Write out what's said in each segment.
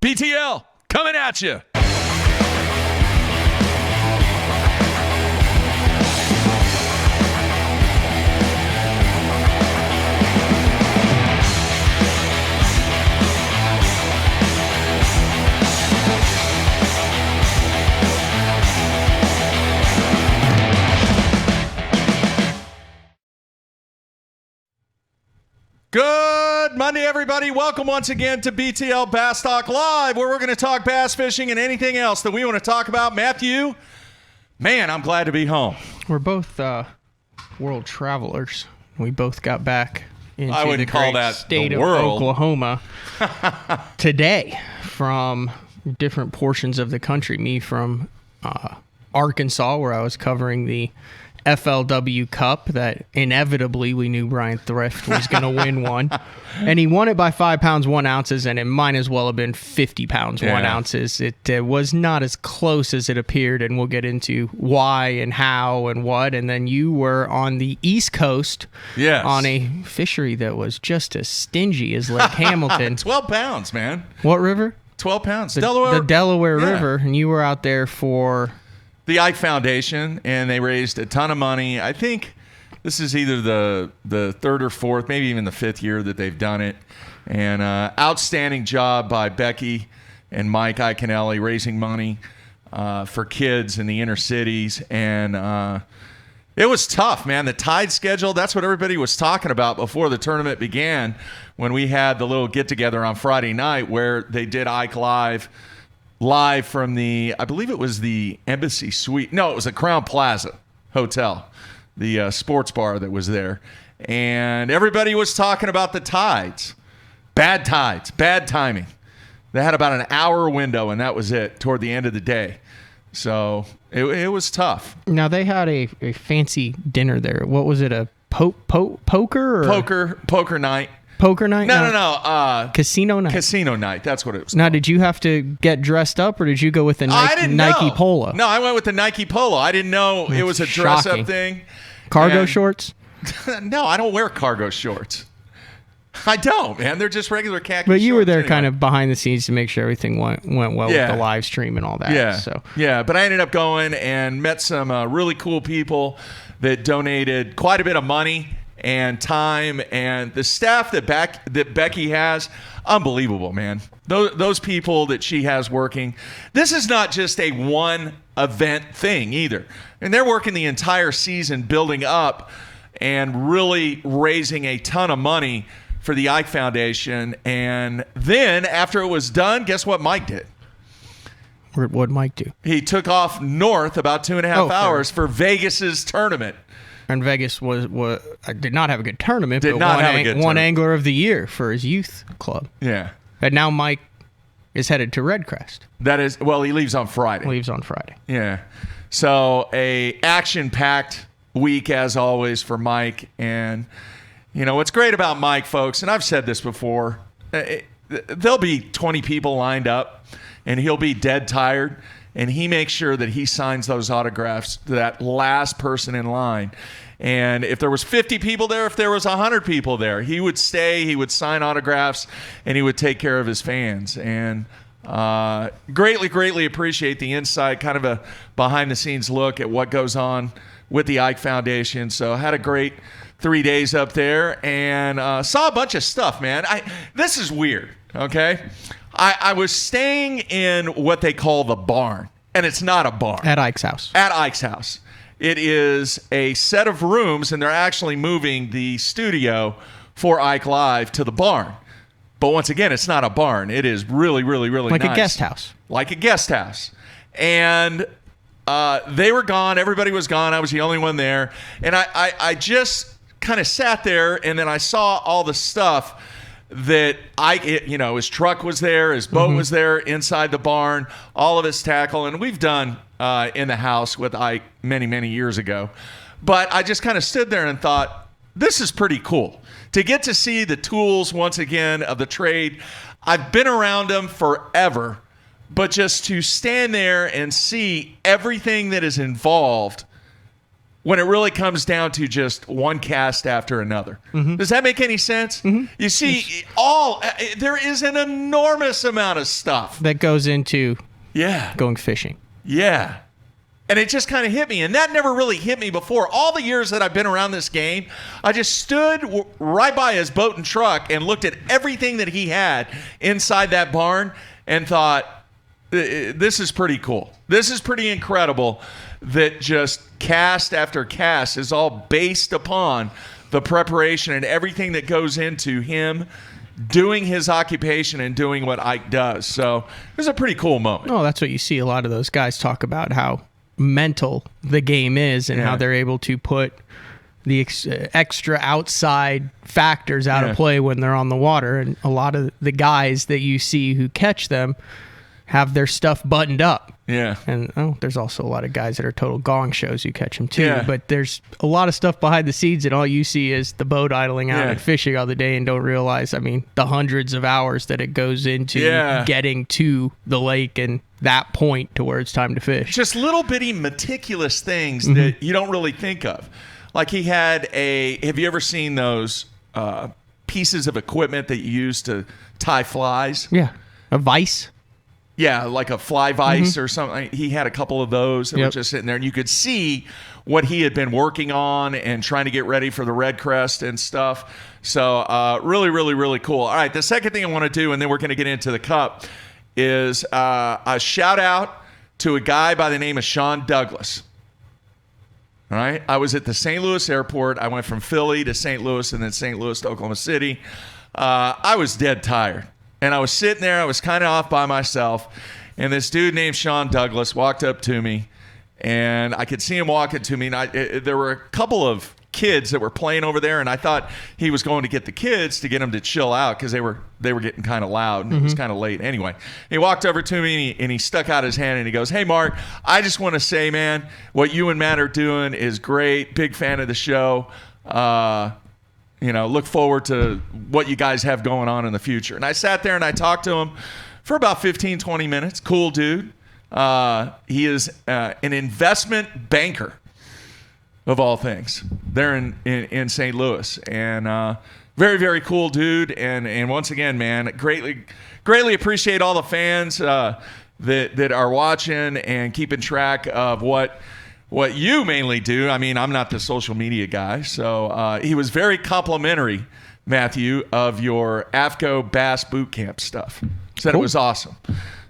BTL, coming at you. Good Monday, everybody. Welcome once again to BTL Bass Talk Live, where we're going to talk bass fishing and anything else that we want to talk about. Matthew, man, I'm glad to be home. We're both world travelers. We both got back into I wouldn't the call great that state the of world. Oklahoma today from different portions of the country. Me from Arkansas, where I was covering the FLW Cup that inevitably we knew Bryan Thrift was going to win one. And he won it by 5 pounds, 1 ounces, and it might as well have been 50 pounds, 1 ounces. It was not as close as it appeared, and we'll get into why and how and what. And then you were on the East Coast on a fishery that was just as stingy as Lake Hamilton. 12 pounds, man. What river? 12 pounds. The Delaware River, and you were out there for the IKE Foundation, and they raised a ton of money. I think this is either the third or fourth, maybe even the fifth year that they've done it. And outstanding job by Becky and Mike Iaconelli raising money for kids in the inner cities. And it was tough, man. The tide schedule, that's what everybody was talking about before the tournament began, when we had the little get-together on Friday night where they did IKE live from the, I believe it was the Embassy Suite. No, it was the Crown Plaza Hotel, the sports bar that was there. And everybody was talking about the tides. Bad tides, bad timing. They had about an hour window, and that was it toward the end of the day. So it was tough. Now, they had a fancy dinner there. What was it, a poker? Or? Poker night. Poker night? No. Casino night. Casino night. That's what it was. Now, did you have to get dressed up, or did you go with the Nike polo? No, I went with the Nike polo. I didn't know it was a dress-up thing. Cargo shorts? No, I don't wear cargo shorts. I don't, man. They're just regular khaki shorts. But you were there kind of behind the scenes to make sure everything went well with the live stream and all that. Yeah, but I ended up going and met some really cool people that donated quite a bit of money and time, and the staff that Becky has, unbelievable, man. Those people that she has working. This is not just a one event thing either. And they're working the entire season building up and really raising a ton of money for the IKE Foundation. And then after it was done, guess what Mike did? What'd Mike do? He took off north about 2.5 hours for Vegas's tournament. And Vegas did not have a good tournament, but won Angler of the Year for his youth club. Yeah. And now Mike is headed to Redcrest. That is, well, he leaves on Friday. Yeah. So a action-packed week, as always, for Mike. And, you know, what's great about Mike, folks, and I've said this before, there'll be 20 people lined up, and he'll be dead tired. And he makes sure that he signs those autographs to that last person in line. And if there was 50 people there, if there was 100 people there, he would stay, he would sign autographs, and he would take care of his fans. And greatly appreciate the insight, kind of a behind-the-scenes look at what goes on with the IKE Foundation. So I had a great 3 days up there and saw a bunch of stuff, man. This is weird, okay? I was staying in what they call the barn, and it's not a barn. At Ike's house. At Ike's house. It is a set of rooms, and they're actually moving the studio for IKE Live to the barn. But once again, it's not a barn. It is really like nice. A guest house. Like a guest house. And they were gone. Everybody was gone. I was the only one there. And I just kind of sat there, and then I saw all the stuff that his truck was there, his boat was there inside the barn, all of his tackle, and we've done in the house with Ike many years ago. But I just kind of stood there and thought, this is pretty cool to get to see the tools once again of the trade. I've been around them forever, but just to stand there and see everything that is involved when it really comes down to just one cast after another. Does that make any sense? You see, there is an enormous amount of stuff that goes into going fishing. Yeah. And it just kind of hit me. And that never really hit me before. All the years that I've been around this game, I just stood right by his boat and truck and looked at everything that he had inside that barn and thought, this is pretty cool. This is pretty incredible that just cast after cast is all based upon the preparation and everything that goes into him doing his occupation and doing what Ike does. So it was a pretty cool moment. Oh, that's what you see a lot of those guys talk about, how mental the game is and how they're able to put the extra outside factors out of play when they're on the water. And a lot of the guys that you see who catch them have their stuff buttoned up. Yeah. And there's also a lot of guys that are total gong shows who catch them too. Yeah. But there's a lot of stuff behind the scenes and all you see is the boat idling out and fishing all the day and don't realize, the hundreds of hours that it goes into getting to the lake and that point to where it's time to fish. Just little bitty meticulous things that you don't really think of. Like he had have you ever seen those pieces of equipment that you use to tie flies? Yeah. A vise? Yeah, like a fly vise or something. He had a couple of those that were just sitting there, and you could see what he had been working on and trying to get ready for the Red Crest and stuff. So really, really, really cool. All right, the second thing I want to do, and then we're going to get into the Cup, is a shout out to a guy by the name of Sean Douglas. All right, I was at the St. Louis airport. I went from Philly to St. Louis and then St. Louis to Oklahoma City. I was dead tired. And I was sitting there, I was kind of off by myself, and this dude named Sean Douglas walked up to me, and I could see him walking to me, and there were a couple of kids that were playing over there, and I thought he was going to get the kids to get them to chill out because they were getting kind of loud, and it was kind of late. Anyway, he walked over to me, and he stuck out his hand, and he goes, "Hey, Mark, I just want to say, man, what you and Matt are doing is great. Big fan of the show. Look forward to what you guys have going on in the future." And I sat there and I talked to him for about 15, 20 minutes. Cool dude. He is an investment banker, of all things, there in St. Louis. And very, very cool dude. And once again, man, greatly appreciate all the fans that are watching and keeping track of what you mainly do. I'm not the social media guy, so he was very complimentary, Matthew, of your AFCO Bass Boot Camp stuff. Said It was awesome.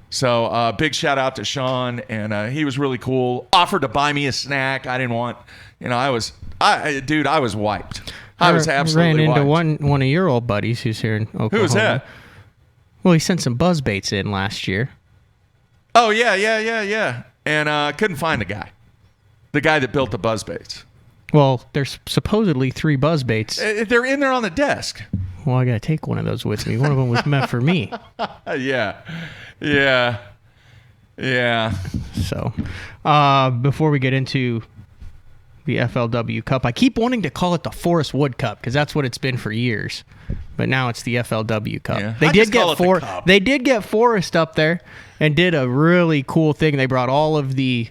So big shout out to Sean, and he was really cool. Offered to buy me a snack. I didn't want, I was wiped. I was absolutely wiped. Ran into one of your old buddies who's here in Oklahoma. Who was that? Well, he sent some buzz baits in last year. Oh, yeah. And couldn't find the guy. The guy that built the buzz baits. Well, there's supposedly 3 buzz baits. They're in there on the desk. Well, I got to take one of those with me. One of them was meant for me. Yeah. So, before we get into the FLW Cup, I keep wanting to call it the Forest Wood Cup because that's what it's been for years. But now it's the FLW Cup. Yeah. They did get Forest up there and did a really cool thing. They brought all of the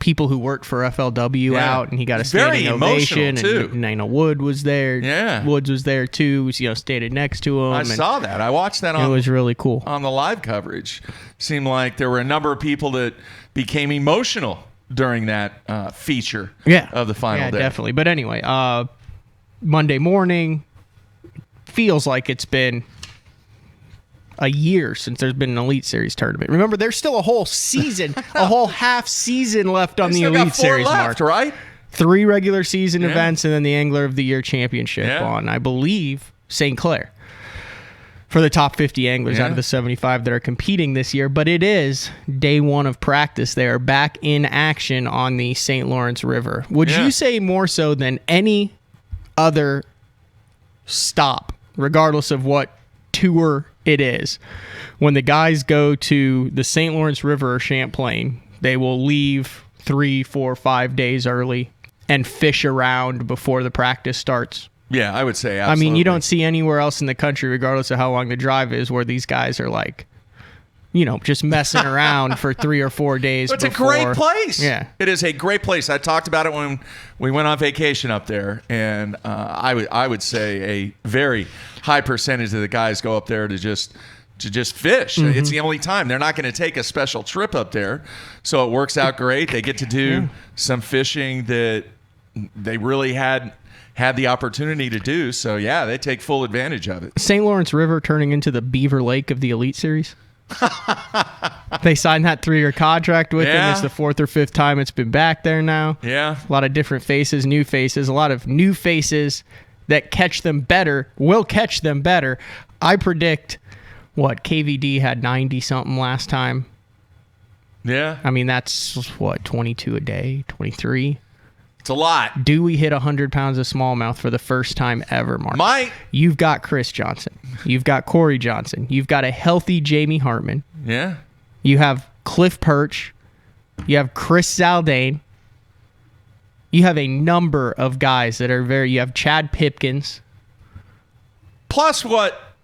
people who worked for FLW out, and he got a standing ovation. And Wood was there. Yeah, Woods was there too. Standing next to him. I saw that. I watched that. It was really cool on the live coverage. Seemed like there were a number of people that became emotional during that feature. Of the final day. Definitely. But anyway, Monday morning feels like it's been a year since there's been an Elite Series tournament. Remember, there's still a whole season, a whole half season left on the Elite Series, Mark. Right? 3 regular season events and then the Angler of the Year Championship on, I believe, St. Clair for the top 50 anglers out of the 75 that are competing this year. But it is day 1 of practice. They are back in action on the St. Lawrence River. Would you say more so than any other stop, regardless of what tour it is, when the guys go to the St. Lawrence River or Champlain, they will leave 3, 4, 5 days early and fish around before the practice starts? Yeah, I would say absolutely. You don't see anywhere else in the country, regardless of how long the drive is, where these guys are like just messing around for 3 or 4 days. It's a great place. Yeah. It is a great place. I talked about it when we went on vacation up there, and I would say a very high percentage of the guys go up there to just fish. Mm-hmm. It's the only time. They're not going to take a special trip up there, so it works out great. They get to do some fishing that they really had the opportunity to do. So, yeah, they take full advantage of it. St. Lawrence River turning into the Beaver Lake of the Elite Series. They signed that 3-year contract with him. It's the 4th or 5th time it's been back there now. Yeah. A lot of different faces, new faces, a lot of new faces that will catch them better. I predict, KVD had 90-something last time. Yeah. I mean, that's, 22 a day, 23? It's a lot. Do we hit 100 pounds of smallmouth for the first time ever, Mark? You've got Chris Johnson. You've got Corey Johnson. You've got a healthy Jamie Hartman. Yeah. You have Cliff Perch. You have Chris Zaldane. You have a number of guys that are you have Chad Pipkins. Plus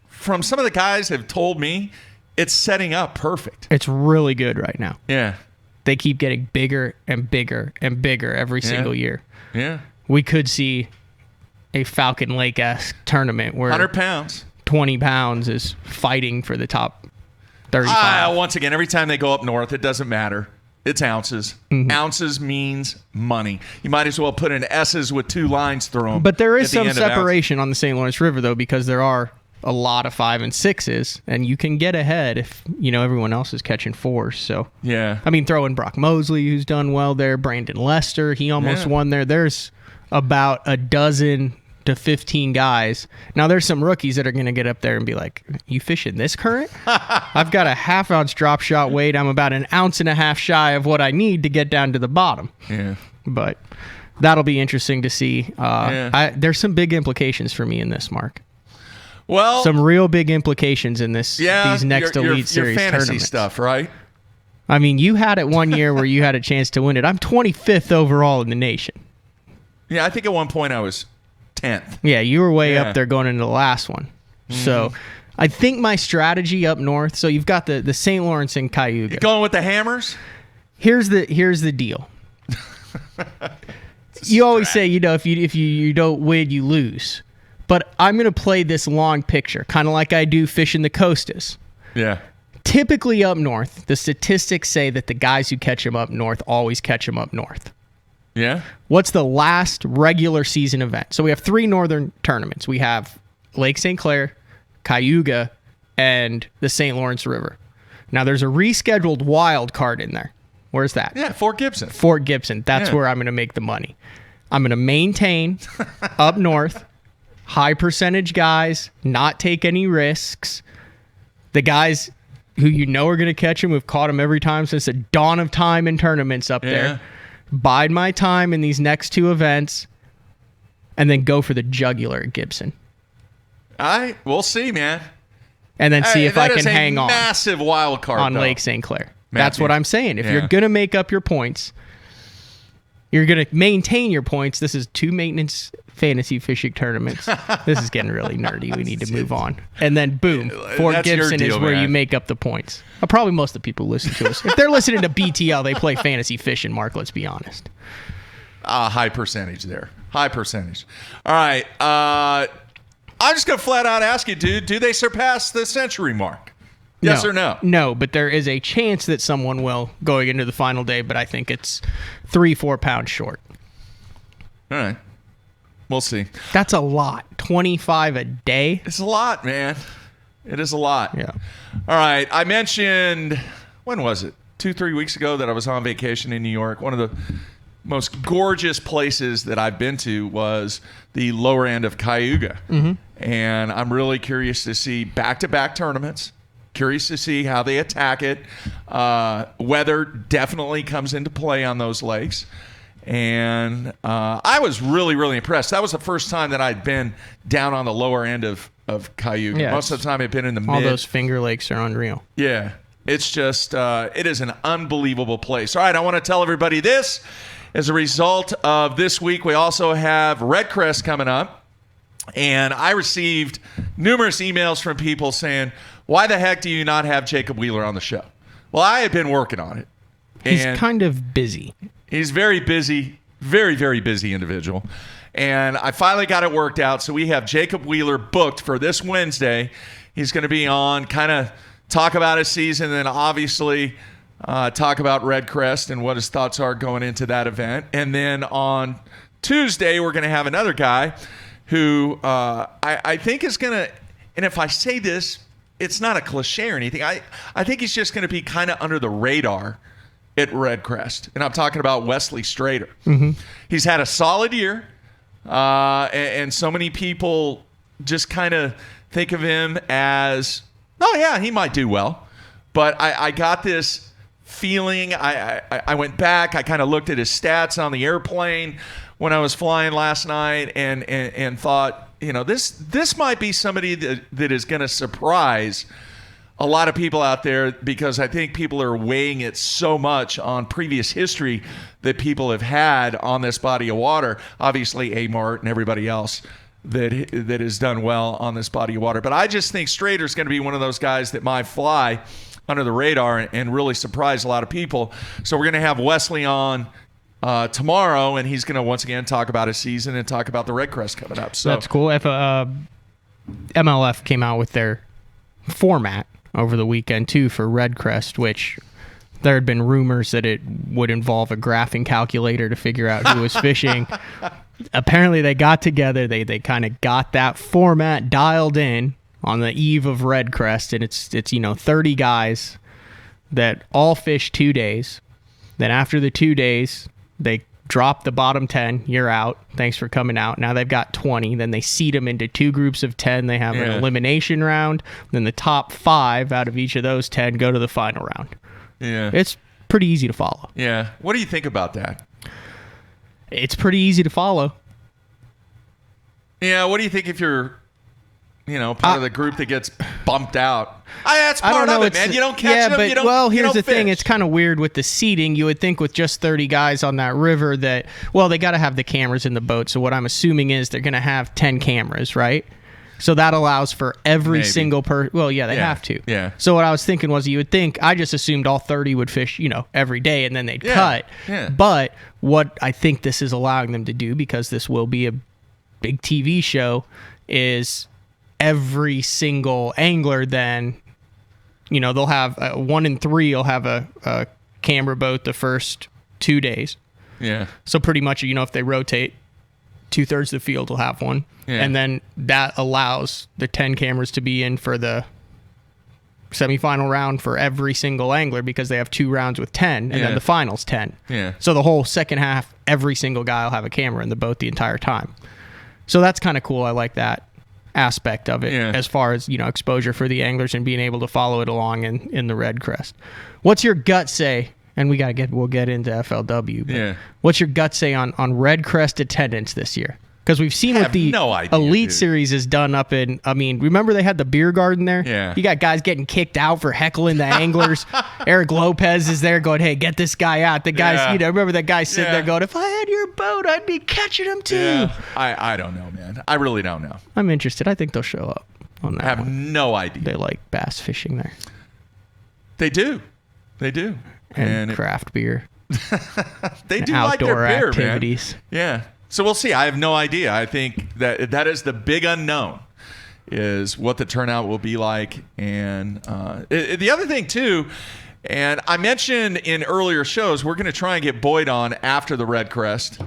from some of the guys have told me, it's setting up perfect. It's really good right now. Yeah. They keep getting bigger and bigger and bigger every single year. Yeah. We could see a Falcon Lake-esque tournament where 100 pounds, 20 pounds is fighting for the top 35. Once again, every time they go up north, it doesn't matter. It's ounces. Mm-hmm. Ounces means money. You might as well put in S's with 2 lines through them. But there is some separation on the St. Lawrence River, though, because there are a lot of 5 and 6s, and you can get ahead if everyone else is catching 4s. So yeah, I mean, throw in Brock Mosley, who's done well there. Brandon Lester, he almost won there. There's about a dozen to 15 guys. Now there's some rookies that are going to get up there and be like, "You fishing this current? I've got a half-ounce drop shot weight. I'm about an ounce and a half shy of what I need to get down to the bottom." Yeah, but that'll be interesting to see. There's some big implications for me in this, Mark. Well, some real big implications in these next Elite Series fantasy tournaments. Stuff, right? I mean, you had it one year where you had a chance to win it. I'm 25th overall in the nation. Yeah, I think at one point I was 10th. Yeah, you were way up there going into the last one. Mm-hmm. So I think my strategy up north, so you've got the St. Lawrence and Cayuga. You going with the hammers? Here's the deal. You always say, if you don't win, you lose. But I'm going to play this long picture, kind of like I do fishing the Costas. Yeah. Typically up north, the statistics say that the guys who catch them up north always catch them up north. Yeah. What's the last regular season event? So we have 3 northern tournaments. We have Lake St. Clair, Cayuga, and the St. Lawrence River. Now there's a rescheduled wild card in there. Where's that? Yeah, Fort Gibson. Fort Gibson. That's where I'm going to make the money. I'm going to maintain up north. High percentage guys, not take any risks. The guys who are going to catch them, who've caught them every time since the dawn of time in tournaments up there. Bide my time in these next 2 events, and then go for the jugular at Gibson. We'll see, man. And then see if I can hang on. Massive wild card on Lake St. Clair. That's what I'm saying. If you're going to make up your points, you're going to maintain your points. This is 2 maintenance fantasy fishing tournaments. This is getting really nerdy. We need to move on. And then, boom, Fort Gibson is where you make up the points. Probably most of the people who listen to us. If they're listening to BTL, they play fantasy fishing, Mark, let's be honest. High percentage there. High percentage. All right. I'm just going to flat out ask you, dude, do they surpass the century mark? Yes or no? No, but there is a chance that someone will going into the final day, but I think it's 3-4 pounds short. All right. We'll see. That's a lot. 25 a day? It's a lot, man. It is a lot. Yeah. All right. I mentioned, when was it? 2-3 weeks ago that I was on vacation in New York. One of the most gorgeous places that I've been to was the lower end of Cayuga. Mm-hmm. And I'm really curious to see back-to-back tournaments. Curious to see how they attack it. Weather definitely comes into play on those lakes. And I was really, really impressed. That was the first time that I'd been down on the lower end of Cayuga. Yeah, most of the time I've been in the mid. All those Finger Lakes are unreal. Yeah. It's just, it is an unbelievable place. All right, I want to tell everybody this. As a result of this week, we also have Red Crest coming up. And I received numerous emails from people saying, why the heck do you not have Jacob Wheeler on the show? Well, I have been working on it. He's kind of busy. He's very busy, very, very busy individual. And I finally got it worked out. So we have Jacob Wheeler booked for this Wednesday. He's going to be on, kind of talk about his season, and then obviously talk about Red Crest and what his thoughts are going into that event. And then on Tuesday, we're going to have another guy who I think is going to, and if I say this, it's not a cliche or anything. I think he's just going to be kind of under the radar at Red Crest. And I'm talking about Wesley Strader. Mm-hmm. He's had a solid year, and so many people just kind of think of him as, oh, yeah, he might do well. But I got this feeling. I went back. I kind of looked at his stats on the airplane when I was flying last night and thought, this might be somebody that is going to surprise a lot of people out there, because I think people are weighing it so much on previous history that people have had on this body of water. Obviously, A-Mart and everybody else that has done well on this body of water. But I just think Strader's going to be one of those guys that might fly under the radar and really surprise a lot of people. So we're going to have Wesley on tomorrow, and he's going to once again talk about his season and talk about the Red Crest coming up. So that's cool. If MLF came out with their format over the weekend too for Red Crest, which there had been rumors that it would involve a graphing calculator to figure out who was fishing. Apparently they got together, they kind of got that format dialed in on the eve of Red Crest, and it's 30 guys that all fish 2 days. Then after the 2 days, they drop the bottom 10. You're out. Thanks for coming out. Now they've got 20. Then they seed them into 2 groups of 10. They have an elimination round. Then the top 5 out of each of those 10 go to the final round. Yeah. It's pretty easy to follow. Yeah. What do you think about that? It's pretty easy to follow. Yeah. What do you think if you're, part of the group that gets bumped out? That's part of it, man. You don't catch them. Here's the thing. It's kind of weird with the seating. You would think with just 30 guys on that river that, they got to have the cameras in the boat. So what I'm assuming is they're going to have 10 cameras, right? So that allows for every single person. Well, yeah, they have to. Yeah. So what I was thinking was, you would think, I just assumed all 30 would fish, every day, and then they'd cut. Yeah. But what I think this is allowing them to do, because this will be a big TV show, is every single angler then, they'll have 1 in 3 will have a camera boat the first 2 days. Yeah. So pretty much, if they rotate, 2/3 of the field will have one. Yeah. And then that allows the 10 cameras to be in for the semifinal round for every single angler, because they have 2 rounds with 10, and then the finals 10. Yeah. So the whole second half, every single guy will have a camera in the boat the entire time. So that's kind of cool. I like that aspect of it, as far as exposure for the anglers and being able to follow it along in the Red Crest. What's your gut say? And we'll get into FLW. But what's your gut say on Red Crest attendance this year? Because we've seen what the Elite Series has done up in, remember they had the beer garden there? Yeah. You got guys getting kicked out for heckling the anglers. Eric Lopez is there going, hey, get this guy out. The guys, remember that guy sitting there going, if I had your boat, I'd be catching him too. Yeah. I don't know, man. I really don't know. I'm interested. I think they'll show up on that. I have no idea. They like bass fishing there. They do. And craft beer. They do like their beer, activities. Man. Yeah. So we'll see. I have no idea. I think that is the big unknown, is what the turnout will be like. And the other thing, too, and I mentioned in earlier shows, we're going to try and get Boyd on after the Red Crest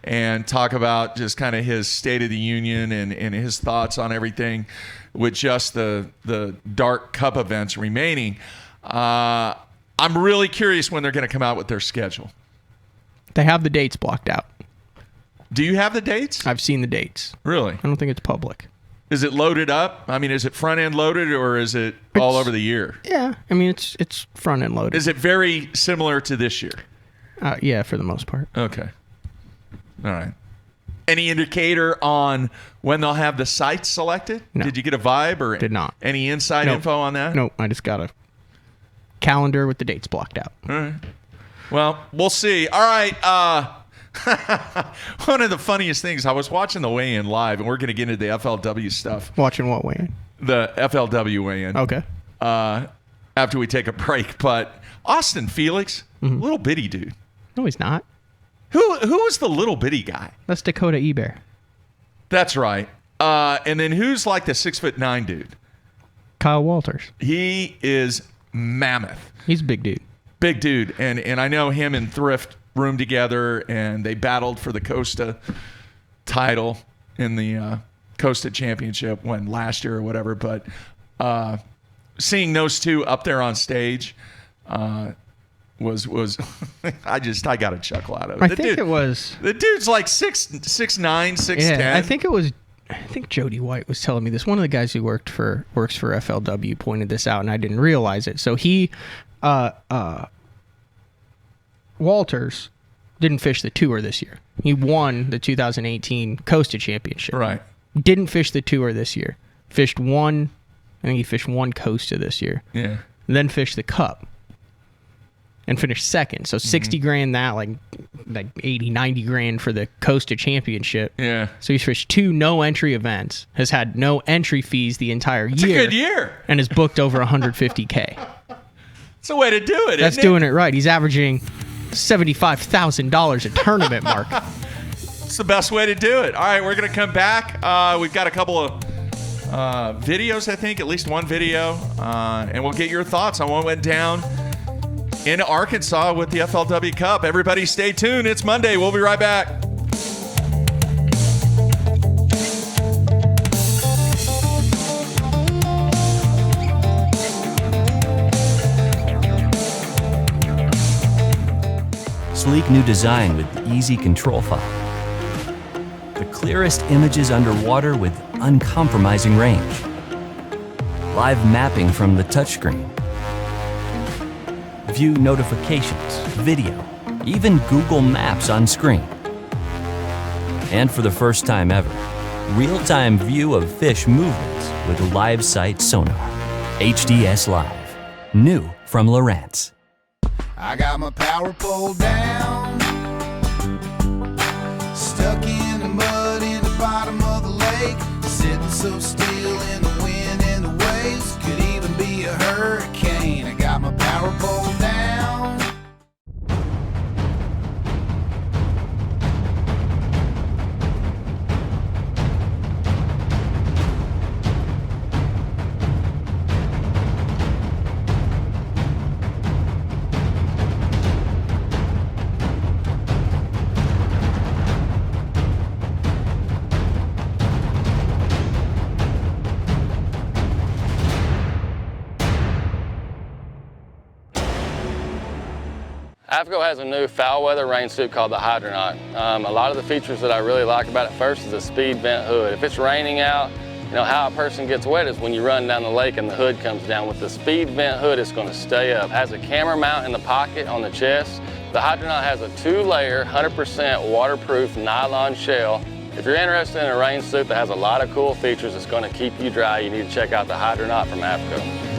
and talk about just kind of his State of the Union and his thoughts on everything with just the Dark Cup events remaining. I'm really curious when they're going to come out with their schedule. They have the dates blocked out. Do you have the dates? I've seen the dates. Really? I don't think it's public. Is it loaded up? Is it front end loaded, or is it all over the year? Yeah, it's front end loaded. Is it very similar to this year? Yeah, for the most part. Okay. All right. Any indicator on when they'll have the sites selected? No. Did you get a vibe or did not? Any inside info on that? No, I just got a calendar with the dates blocked out. All right. Well, we'll see. All right. One of the funniest things, I was watching the weigh-in live, and we're going to get into the FLW stuff. Watching what weigh-in? The FLW weigh-in. Okay. after we take a break. But Austin Felix, little bitty dude. No, he's not. Who was the little bitty guy? That's Dakota Eber. That's right. And then who's like the 6'9" dude? Kyle Walters. He is mammoth. He's a big dude. Big dude. And I know him and Thrift roomed together, and they battled for the Costa title in the Costa Championship last year or whatever. But seeing those two up there on stage was I got a chuckle out of it. The dude's like 6'9", 6'10". Yeah, I think Jody White was telling me this. One of the guys who works for FLW pointed this out, and I didn't realize it. So Walters didn't fish the tour this year. He won the 2018 Costa Championship. Right. Didn't fish the tour this year. I think he fished one Costa this year. Yeah. Then fished the Cup and finished second. So 60 grand that, like 80, 90 grand for the Costa Championship. Yeah. So he's fished 2 no-entry events, has had no entry fees the entire year. It's a good year. And has booked over $150K. It's a way to do it, That's doing it right. He's averaging $75,000 a tournament mark. It's the best way to do it. All right, we're going to come back. We've got a couple of videos, I think, at least one video, and we'll get your thoughts on what went down in Arkansas with the FLW Cup. Everybody stay tuned. It's Monday. We'll be right back. Sleek new design with easy control file. The clearest images underwater with uncompromising range. Live mapping from the touchscreen. View notifications, video, even Google Maps on screen. And for the first time ever, real-time view of fish movements with live sight sonar. HDS Live. New from Lowrance. I got my power pole down, stuck in the mud in the bottom of the lake, sitting so still in the wind and the waves, could even be a hurricane. I got my power pole down. AFCO has a new foul weather rain suit called the Hydronaut. A lot of the features that I really like about it first is the speed vent hood. If it's raining out, you know how a person gets wet is when you run down the lake and the hood comes down. With the speed vent hood, it's going to stay up. It has a camera mount in the pocket on the chest. The Hydronaut has a 2-layer, 100% waterproof nylon shell. If you're interested in a rain suit that has a lot of cool features that's going to keep you dry, you need to check out the Hydronaut from AFCO.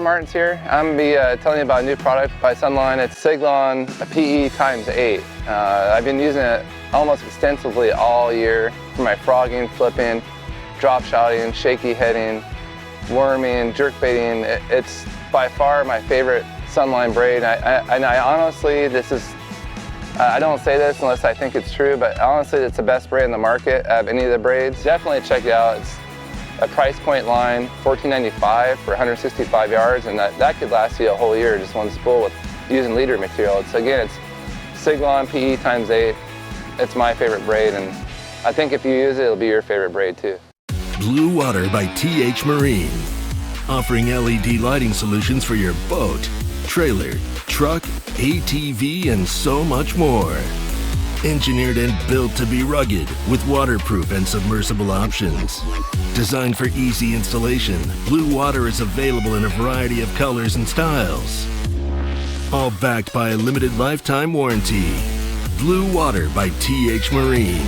Rollin Martin's here. I'm going to be telling you about a new product by Sunline. It's Siglon PE x8. I've been using it almost extensively all year for my frogging, flipping, drop shotting, shaky heading, worming, jerk baiting. It's by far my favorite Sunline braid. I honestly, I don't say this unless I think it's true, but honestly it's the best braid in the market of any of the braids. Definitely check it out. It's a price point line, $14.95 for 165 yards, and that could last you a whole year, just one spool with using leader material. It's Siglon PE x8. It's my favorite braid, and I think if you use it, it'll be your favorite braid too. Blue Water by TH Marine, offering LED lighting solutions for your boat, trailer, truck, ATV, and so much more. Engineered and built to be rugged with waterproof and submersible options. Designed for easy installation, Blue Water is available in a variety of colors and styles. All backed by a limited lifetime warranty. Blue Water by TH Marine.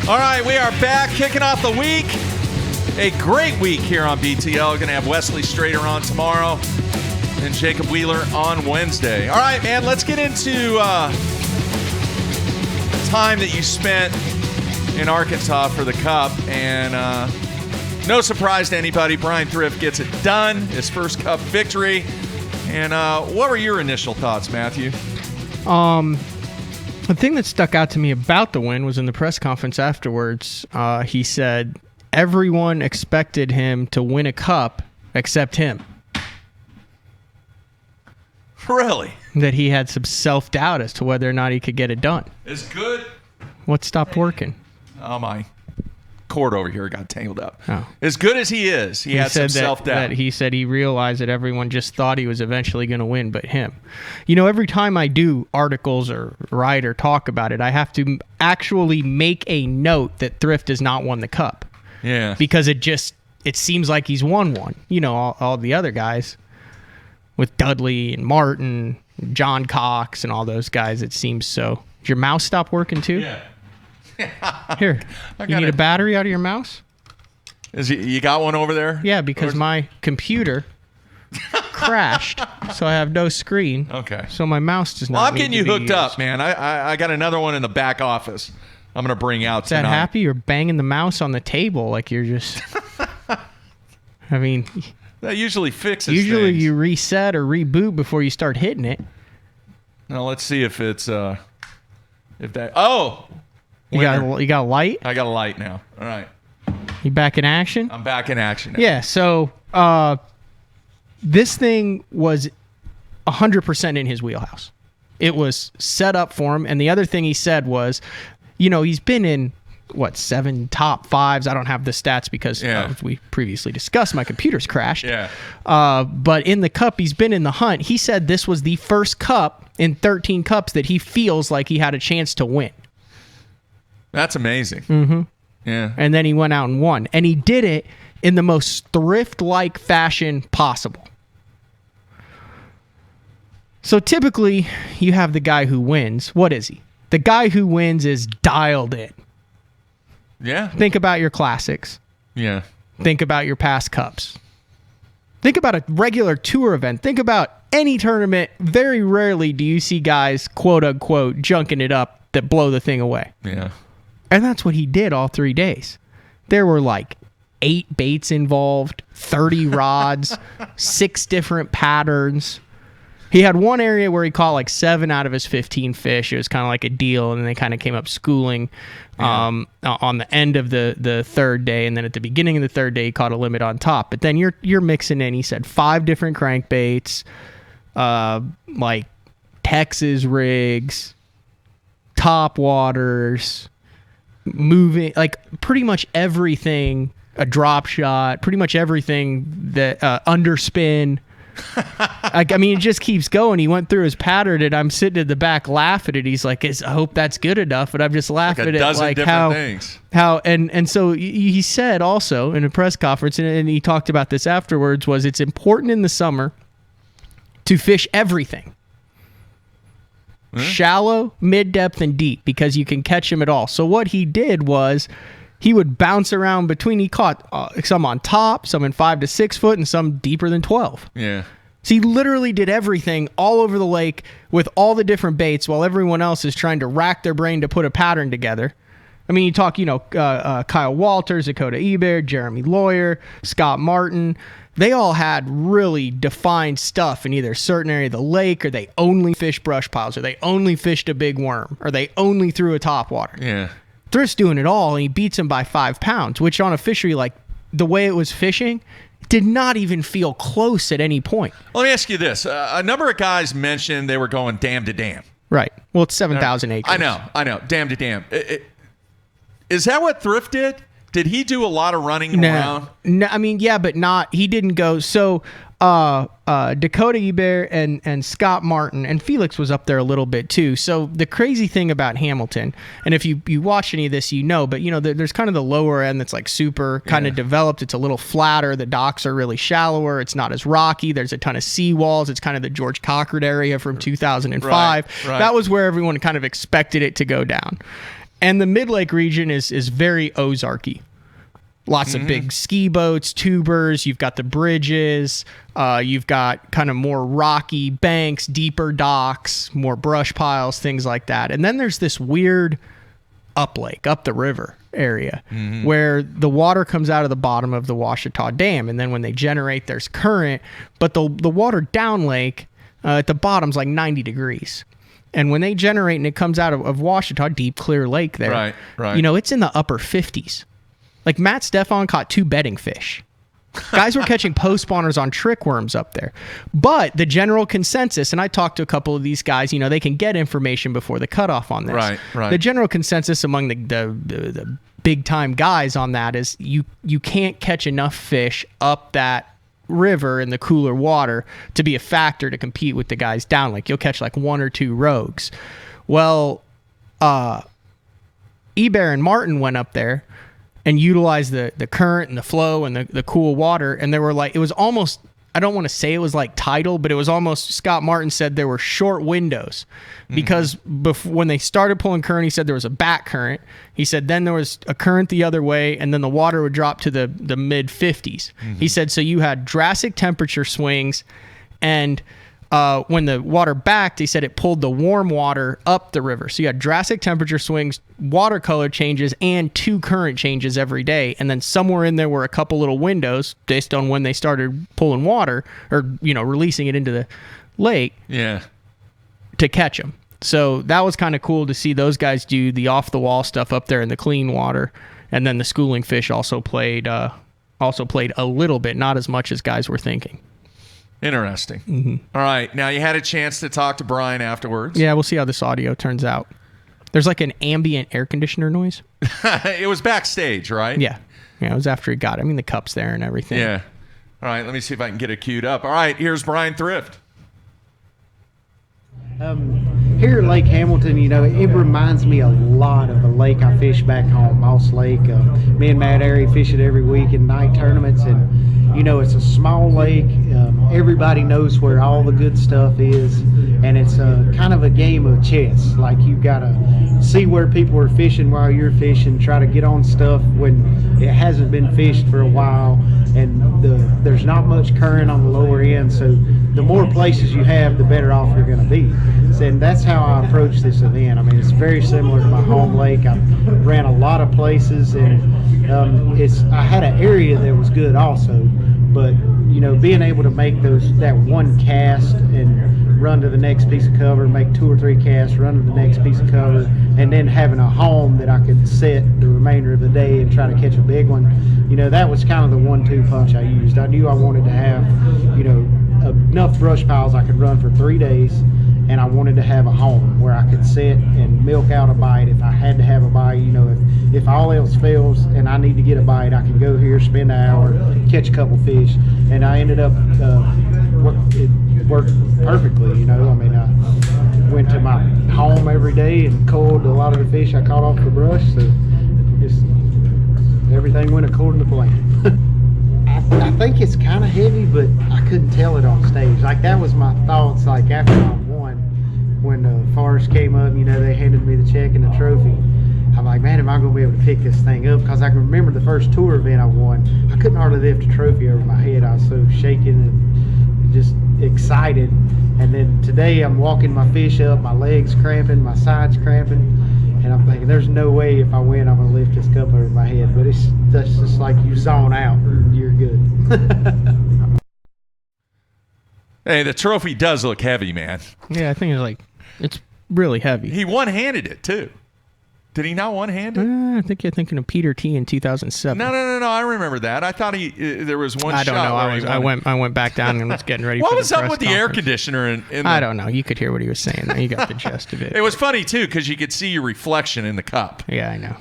All right, we are back, kicking off the week. A great week here on BTL. Going to have Wesley Strader on tomorrow and Jacob Wheeler on Wednesday. All right, man, let's get into time that you spent in Arkansas for the Cup. And no surprise to anybody, Bryan Thrift gets it done, his first Cup victory. And what were your initial thoughts, Matthew? The thing that stuck out to me about the win was in the press conference afterwards. He said everyone expected him to win a cup except him. Really? That he had some self-doubt as to whether or not he could get it done. As good? What stopped working? Oh, my cord over here got tangled up. Oh. As good as he is, he had some self-doubt. He said he realized that everyone just thought he was eventually going to win, but him. You know, every time I do articles or write or talk about it, I have to actually make a note that Thrift has not won the Cup. Yeah. Because it seems like he's won one. You know, all the other guys with Dudley and Martin, and John Cox and all those guys, it seems so. Did your mouse stop working too? Yeah. Here, you need a battery out of your mouse? You got one over there? Yeah, because my computer crashed, so I have no screen. Okay. So my mouse does not. Well, I'm getting you hooked used. up, man. I got another one in the back office. I'm gonna bring out tonight. That happy? You're banging the mouse on the table like you're just. I mean, that usually fixes. Usually things. you reset or reboot before you start hitting it. Now let's see if it's if that. Oh. You got a light? I got a light now. All right. You back in action? I'm back in action now. Yeah, so this thing was 100% in his wheelhouse. It was set up for him, and the other thing he said was, you know, he's been in, 7 top 5s? I don't have the stats because we previously discussed my computer's crashed. Yeah. But in the Cup, he's been in the hunt. He said this was the first Cup in 13 Cups that he feels like he had a chance to win. That's amazing. Mm-hmm. Yeah. And then he went out and won. And he did it in the most Thrift-like fashion possible. So typically, you have the guy who wins. What is he? The guy who wins is dialed in. Yeah. Think about your classics. Yeah. Think about your past Cups. Think about a regular tour event. Think about any tournament. Very rarely do you see guys, quote-unquote, junking it up that blow the thing away. Yeah. And that's what he did all 3 days. There were 8 baits involved, 30 rods, 6 different patterns. He had one area where he caught 7 out of his 15 fish. It was kind of like a deal, and then they kind of came up schooling on the end of the third day, and then at the beginning of the third day, he caught a limit on top. But then you're mixing in, he said, 5 different crankbaits, Texas rigs, top waters, moving, pretty much everything a drop shot, pretty much everything that underspin. I mean, it just keeps going. He went through his pattern, and I'm sitting in the back laughing at it. He's like, I hope that's good enough. And I'm just laughing at it, like how and so he said also in a press conference, and he talked about this afterwards, was it's important in the summer to fish everything. Shallow, mid-depth, and deep, because you can catch him at all. So what he did was he would bounce around between. He caught some on top, some in 5 to 6 foot, and some deeper than 12. Yeah. So he literally did everything all over the lake with all the different baits, while everyone else is trying to rack their brain to put a pattern together. I mean, you talk, Kyle Walters, Dakota Ebert, Jeremy Lawyer, Scott Martin. They all had really defined stuff in either a certain area of the lake, or they only fished brush piles, or they only fished a big worm, or they only threw a topwater. Yeah. Thrift's doing it all, and he beats him by 5 pounds, which on a fishery like the way it was fishing did not even feel close at any point. Let me ask you this. A number of guys mentioned they were going dam to dam. Right. Well, it's 7,000 acres. I know. Dam to dam. Is that what Thrift did? Did he do a lot of running around? No, I mean, yeah, but not. He didn't go. So Dakota Ebert and Scott Martin, and Felix was up there a little bit too. So the crazy thing about Hamilton, and if you watch any of this, but there's kind of the lower end that's like super kind of developed. It's a little flatter. The docks are really shallower. It's not as rocky. There's a ton of seawalls. It's kind of the George Cochran area from 2005. Right. That was where everyone kind of expected it to go down. And the Mid-Lake region is very Ozarky. Lots of big ski boats, tubers. You've got the bridges. You've got kind of more rocky banks, deeper docks, more brush piles, things like that. And then there's this weird up the river area where the water comes out of the bottom of the Ouachita Dam. And then when they generate, there's current. But the water down lake at the bottom's like 90 degrees. And when they generate and it comes out of Ouachita, deep, clear lake there, right. It's in the upper 50s. Like Matt Stefan caught 2 bedding fish. Guys were catching post spawners on trick worms up there. But the general consensus, and I talked to a couple of these guys, they can get information before the cutoff on this. Right. The general consensus among the big time guys on that is you can't catch enough fish up that river in the cooler water to be a factor to compete with the guys down. Like you'll catch like 1 or 2 rogues. Well, Ebert and Martin went up there and utilized the current and the flow and the cool water, and they were like, it was almost, I don't want to say it was like tidal, but it was almost, Scott Martin said there were short windows because when they started pulling current, he said there was a back current. He said then there was a current the other way, and then the water would drop to the mid 50s. He said so you had drastic temperature swings, and when the water backed, he said it pulled the warm water up the river. So you had drastic temperature swings, water color changes, and 2 current changes every day. And then somewhere in there were a couple little windows based on when they started pulling water or, releasing it into the lake to catch them. So that was kind of cool to see those guys do the off-the-wall stuff up there in the clean water. And then the schooling fish also played a little bit, not as much as guys were thinking. Interesting. All right. Now, you had a chance to talk to Bryan afterwards. Yeah, we'll see how this audio turns out. There's like an ambient air conditioner noise. It was backstage, right? Yeah. Yeah, it was after he got it. I mean, the cup's there and everything. Yeah. All right. Let me see if I can get it queued up. All right. Here's Bryan Thrift. Here at Lake Hamilton, it reminds me a lot of a lake I fish back home, Moss Lake. Me and Matt Airy fish it every week in night tournaments, and it's a small lake. Everybody knows where all the good stuff is, and it's kind of a game of chess. Like you gotta see where people are fishing while you're fishing, try to get on stuff when it hasn't been fished for a while, and there's not much current on the lower end, so the more places you have, the better off you're going to be. And that's how I approach this event. I mean, it's very similar to my home lake. I ran a lot of places, and I had an area that was good also, but being able to make that one cast and run to the next piece of cover, make 2 or 3 casts, run to the next piece of cover, and then having a home that I could set the remainder of the day and try to catch a big one, that was kind of the 1-2 punch I used. I knew I wanted to have enough brush piles I could run for 3 days, and I wanted to have a home where I could sit and milk out a bite if I had to have a bite. You know, if all else fails and I need to get a bite, I can go here, spend an hour, catch a couple fish, and I ended up it worked perfectly. You know, I mean, I went to my home every day and culled a lot of the fish I caught off the brush, so just everything went according to plan. I think it's kind of heavy, but I couldn't tell it on stage. Like, that was my thoughts, like, after I won, when Forrest came up, you know, they handed me the check and the trophy. I'm like, man, am I going to be able to pick this thing up? Because I can remember the first tour event I won, I couldn't hardly lift a trophy over my head. I was so shaking and just excited. And then today I'm walking my fish up, my legs cramping, my sides cramping, and I'm thinking, there's no way if I win I'm going to lift this cup over my head. But that's just like you zone out and you're good. Hey, the trophy does look heavy, man. Yeah, I think it's really heavy. He one-handed it too. Did he not one-handed? I think you're thinking of Peter T in 2007. No. I remember that. I thought there was one shot. I don't know. I went back down and was getting ready. What for was the up press with the conference. air conditioner? I don't know. You could hear what he was saying. You got the gist of it. It was funny too because you could see your reflection in the cup. Yeah, I know.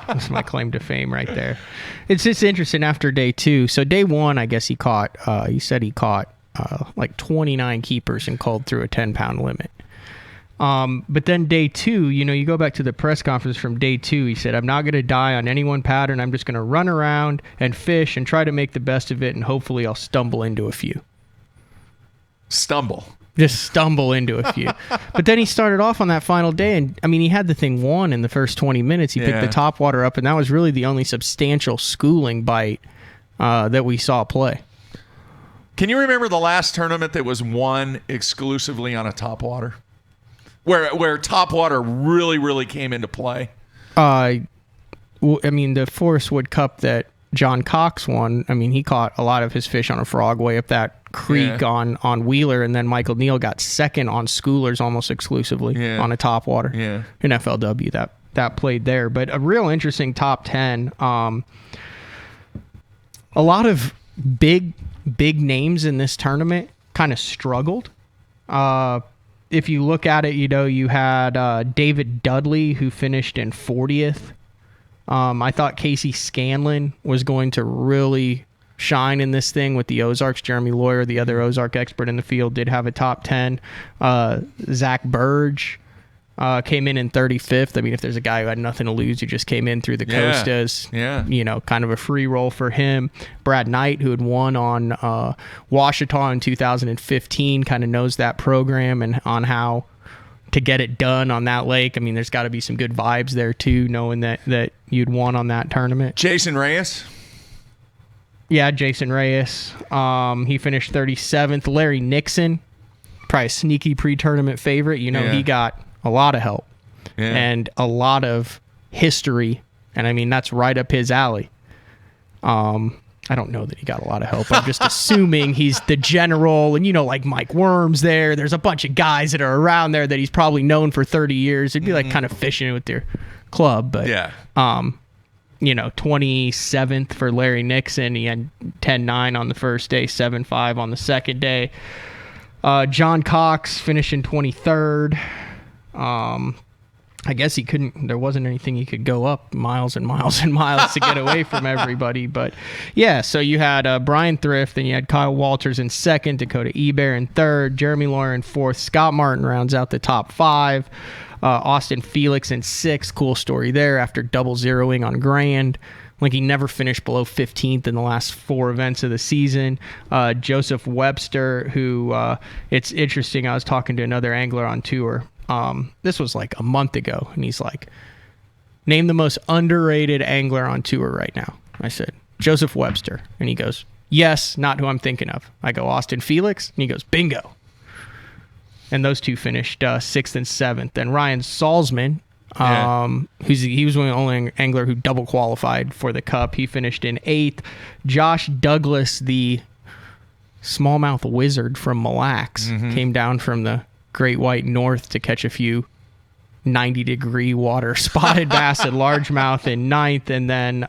That's my claim to fame right there. It's just interesting after day 2. So day 1, I guess he caught. He said he caught like 29 keepers and culled through a 10-pound limit. But then day 2, you know, you go back to the press conference from day 2, he said, I'm not going to die on any one pattern. I'm just going to run around and fish and try to make the best of it, and hopefully I'll stumble into a few. Just stumble into a few. But then he started off on that final day, and I mean, he had the thing won in the first 20 minutes. He picked the top water up, and that was really the only substantial schooling bite that we saw play. Can you remember the last tournament that was won exclusively on a topwater? Where topwater really, really came into play? I mean, the Forest Wood Cup that John Cox won, I mean, he caught a lot of his fish on a frog way up that creek on Wheeler, and then Michael Neal got second on schoolers almost exclusively on a topwater in FLW that played there. But a real interesting top 10. A lot of big names in this tournament kind of struggled. If you look at it, you know, you had David Dudley, who finished in 40th. I thought Casey Scanlon was going to really shine in this thing with the Ozarks. Jeremy Lawyer, the other Ozark expert in the field, did have a top 10. Zach Burge came in 35th. I mean, if there's a guy who had nothing to lose, who just came in through the Costas, you know, kind of a free roll for him. Brad Knight, who had won on Washita in 2015, kind of knows that program and on how to get it done on that lake. I mean, there's got to be some good vibes there too, knowing that you'd won on that tournament. Jason Reyes? Yeah, Jason Reyes. He finished 37th. Larry Nixon, probably a sneaky pre-tournament favorite. You know, he got a lot of help and a lot of history, and I mean, that's right up his alley. I don't know that he got a lot of help. I'm just assuming he's the general, and you know, like Mike Worm's there's a bunch of guys that are around there that he's probably known for 30 years. It'd be like kind of fishing with their club, but you know, 27th for Larry Nixon. He had 10-9 on the first day, 7-5 on the second day. John Cox finishing 23rd. I guess there wasn't anything he could go up miles and miles and miles to get away from everybody. But yeah, so you had Bryan Thrift, then you had Kyle Walters in second, Dakota Eber in third, Jeremy Lawyer in fourth, Scott Martin rounds out the top 5, Austin Felix in sixth. Cool story there after double zeroing on Grand. Like, he never finished below 15th in the last 4 events of the season. Joseph Webster, who it's interesting, I was talking to another angler on tour. This was like a month ago, and he's like, name the most underrated angler on tour right now. I said, Joseph Webster. And he goes, yes, not who I'm thinking of. I go, Austin Felix? And he goes, bingo. And those two finished 6th and 7th. And Ryan Salzman, he was the only angler who double qualified for the Cup. He finished in 8th. Josh Douglas, the smallmouth wizard from Mille Lacs, came down from the Great White North to catch a few 90-degree water spotted bass at largemouth in 9th. And then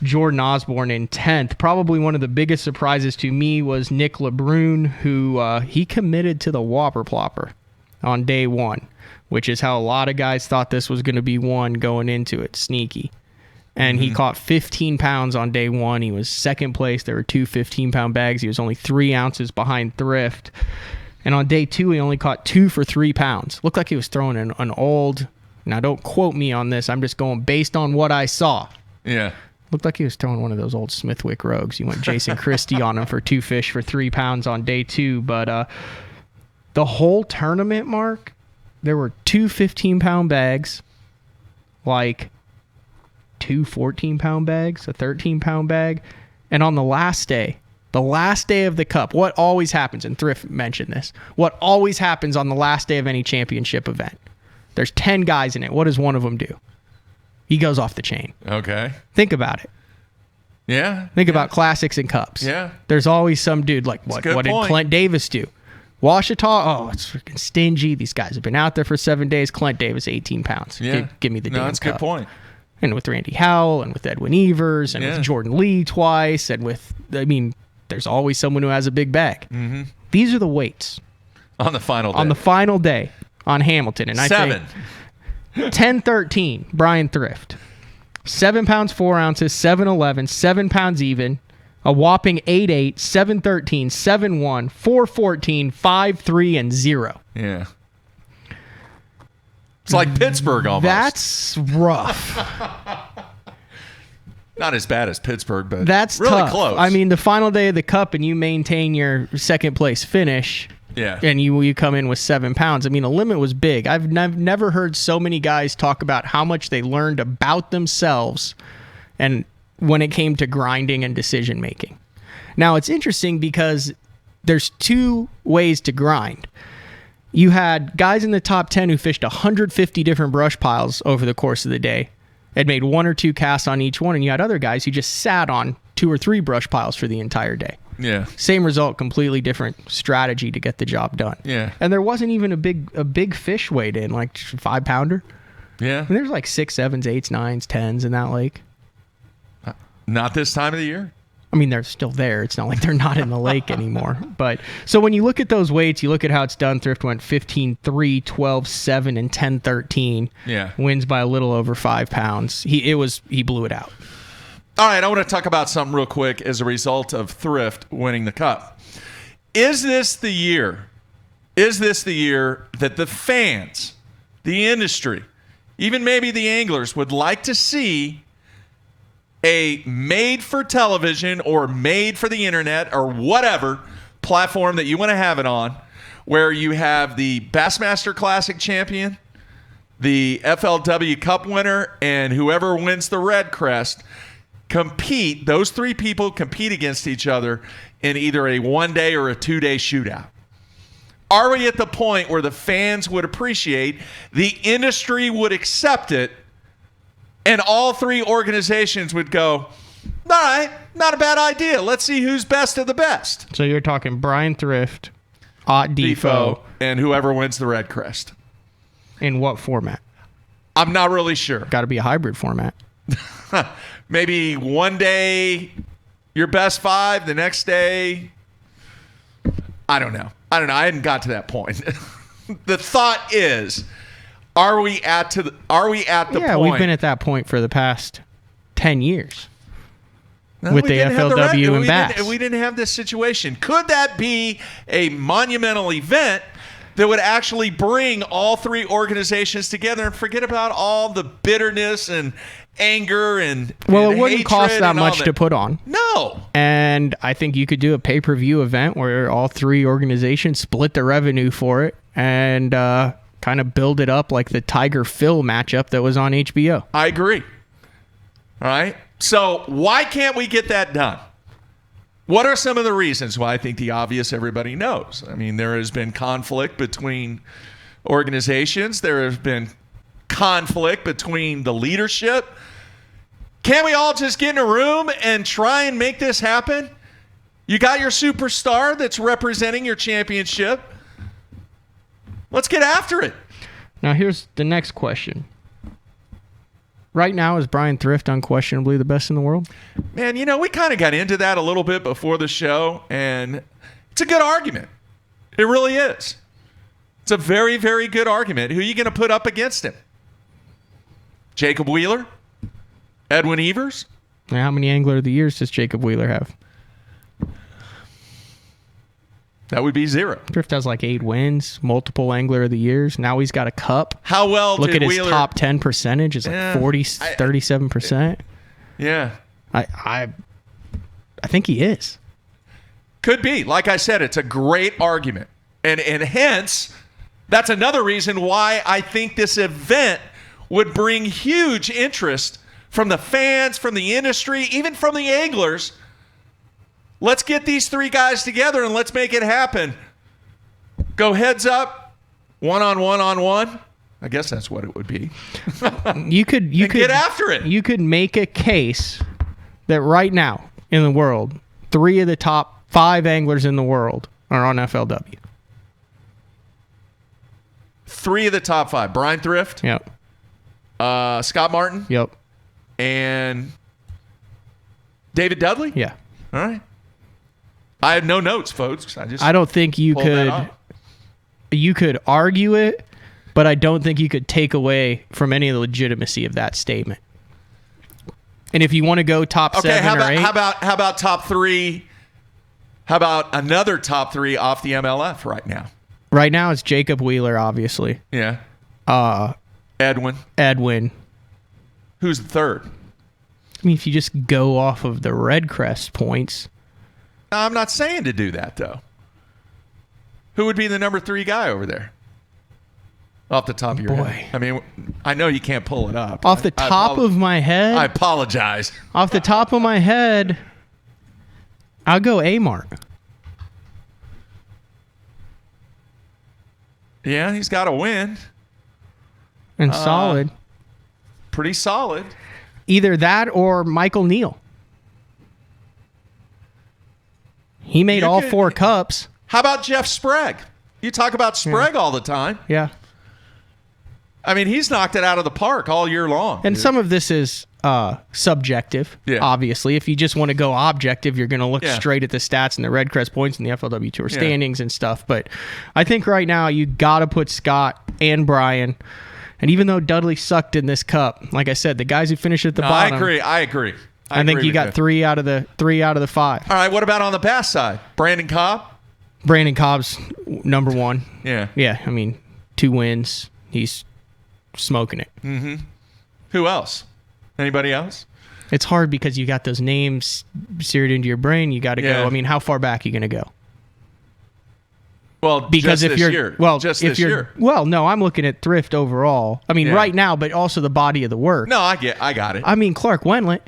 Jordan Osborne in 10th. Probably one of the biggest surprises to me was Nick LeBrun, who he committed to the Whopper Plopper on day one, which is how a lot of guys thought this was going to be one going into it, sneaky. And he caught 15 pounds on day one. He was second place. There were two 15-pound bags. He was only 3 ounces behind Thrift. And on day two, he only caught 2 for 3 pounds. Looked like he was throwing an old... Now, don't quote me on this. I'm just going based on what I saw. Yeah. Looked like he was throwing one of those old Smithwick Rogues. He went Jason Christie on him for 2 fish for 3 pounds on day two. But the whole tournament, Mark, there were 2 15-pound bags, like 2 14-pound bags, a 13-pound bag. And on the last day of the Cup, what always happens, and Thrift mentioned this, what always happens on the last day of any championship event, there's 10 guys in it. What does one of them do? He goes off the chain. Okay. Think about it. Yeah. Think about classics and cups. Yeah. There's always some dude like, what did Clint Davis do? Washita? Oh, it's freaking stingy. These guys have been out there for 7 days. Clint Davis, 18 pounds. Yeah. Give me the damn that's a good point. And with Randy Howell and with Edwin Evers and with Jordan Lee twice and with, there's always someone who has a big bag. Mm-hmm. These are the weights. On the final day. On the final day on Hamilton. And 7. 10-13, Bryan Thrift. 7 pounds, 4 ounces, 7-11, 7 pounds even, a whopping 8-8, 7-13, 7-1, 4-14, 5-3, and 0. Yeah. It's like Pittsburgh almost. That's rough. Not as bad as Pittsburgh, but that's really tough. close. I mean, the final day of the Cup and you maintain your second place finish. Yeah. And you come in with 7 pounds. I mean, the limit was big. I've never heard so many guys talk about how much they learned about themselves and when it came to grinding and decision making. Now, it's interesting because there's 2 ways to grind. You had guys in the top 10 who fished 150 different brush piles over the course of the day and made 1 or 2 casts on each one, and you had other guys who just sat on 2 or 3 brush piles for the entire day. Yeah. Same result, completely different strategy to get the job done. Yeah. And there wasn't even a big fish weighed in, like 5-pounder. Yeah. And there's like 6, 7s, 8s, 9s, 10s in that lake. Not this time of the year? I mean, they're still there. It's not like they're not in the lake anymore. But so when you look at those weights, you look at how it's done. Thrift went 15-3, 12-7, and 10-13. Yeah. Wins by a little over 5 pounds. He blew it out. All right, I want to talk about something real quick as a result of Thrift winning the Cup. Is this the year that the fans, the industry, even maybe the anglers would like to see a made-for-television or made-for-the-internet or whatever platform that you want to have it on, where you have the Bassmaster Classic champion, the FLW Cup winner, and whoever wins the Red Crest compete, those 3 people compete against each other in either a 1-day or a 2-day shootout? Are we at the point where the fans would appreciate, the industry would accept it, and all 3 organizations would go, all right, not a bad idea. Let's see who's best of the best. So you're talking Bryan Thrift, Ott Defo, and whoever wins the Red Crest. In what format? I'm not really sure. Got to be a hybrid format. Maybe one day your best 5, the next day, I don't know. I hadn't got to that point. The thought is, are we at the point? Yeah, we've been at that point for the past 10 years with the FLW and Bass. We didn't have this situation. Could that be a monumental event that would actually bring all 3 organizations together and forget about all the bitterness and anger and it wouldn't cost that much to put on. No. And I think you could do a pay-per-view event where all 3 organizations split the revenue for it and kind of build it up like the Tiger Phil matchup that was on HBO. I agree. All right. So why can't we get that done? What are some of the reasons? Well, I think the obvious everybody knows. I mean, there has been conflict between organizations. There has been conflict between the leadership. Can't we all just get in a room and try and make this happen? You got your superstar that's representing your championship. Let's get after it. Now, here's the next question. right now, is Bryan Thrift unquestionably the best in the world? Man, we kind of got into that a little bit before the show, and it's a good argument. It really is. It's a very, very good argument. Who are you going to put up against him? Jacob Wheeler? Edwin Evers? Now, how many Angler of the Years does Jacob Wheeler have? That would be 0. Thrift has like 8 wins, multiple Angler of the Years. Now he's got a cup. How well Look did at his Wheeler... top 10 percentage. It's like 37%. Yeah. I think he is. Could be. Like I said, it's a great argument. And hence, that's another reason why I think this event would bring huge interest from the fans, from the industry, even from the anglers. Let's get these 3 guys together and let's make it happen. Go heads up, 1-on-1-on-1. I guess that's what it would be. You could get after it. You could make a case that right now in the world, 3 of the top 5 anglers in the world are on FLW. 3 of the top 5. Bryan Thrift. Yep. Scott Martin. Yep. And David Dudley. Yeah. All right. I had no notes, folks. I don't think you could. You could argue it, but I don't think you could take away from any of the legitimacy of that statement. And if you want to go top 7 or 8, how about top 3? How about another top 3 off the MLF right now? Right now it's Jacob Wheeler, obviously. Yeah. Edwin. Who's the third? I mean, if you just go off of the RedCrest points. I'm not saying to do that, though. Who would be the number 3 guy over there? Off the top of your head. I mean, I know you can't pull it up. Off the top of my head? I apologize. Off the top of my head, I'll go A-Mart. Yeah, he's got a win. And solid. Pretty solid. Either that or Michael Neal. He made all 4 cups. How about Jeff Sprague? You talk about Sprague all the time. Yeah. I mean, he's knocked it out of the park all year long. And some of this is subjective, obviously. If you just want to go objective, you're going to look straight at the stats and the RedCrest points and the FLW Tour standings and stuff. But I think right now you got to put Scott and Bryan. And even though Dudley sucked in this cup, like I said, the guys who finished at the bottom. I agree. I think you got 3 out of the 5. All right, what about on the bass side? Brandon Cobb? Brandon Cobb's number 1. Yeah. Yeah, I mean, 2 wins. He's smoking it. Mm-hmm. Who else? Anybody else? It's hard because you got those names seared into your brain. You got to go. I mean, how far back are you going to go? Well, because just if you're this year. well, just if this you're year. Well, no, I'm looking at Thrift overall. I mean, right now, but also the body of the work. No, I got it. I mean, Clark Wendlandt,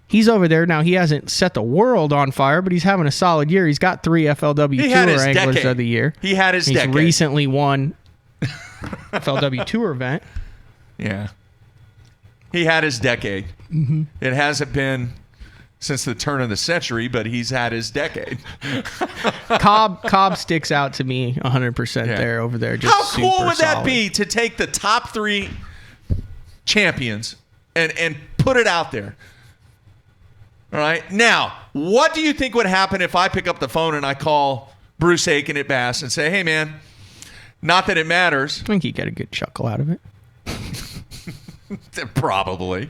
he's over there now. He hasn't set the world on fire, but he's having a solid year. He's got 3 FLW Tour Anglers of the Year. He had his decade. He's recently won FLW Tour event. Yeah. He had his decade. Mm-hmm. It hasn't been since the turn of the century, but he's had his decade. Cobb sticks out to me 100% there over there. Just how cool would that solid. be to take the top 3 champions and put it out there? All right. Now, what do you think would happen if I pick up the phone and I call Bruce Aiken at Bass and say, hey, man, not that it matters. I think you get a good chuckle out of it. Probably.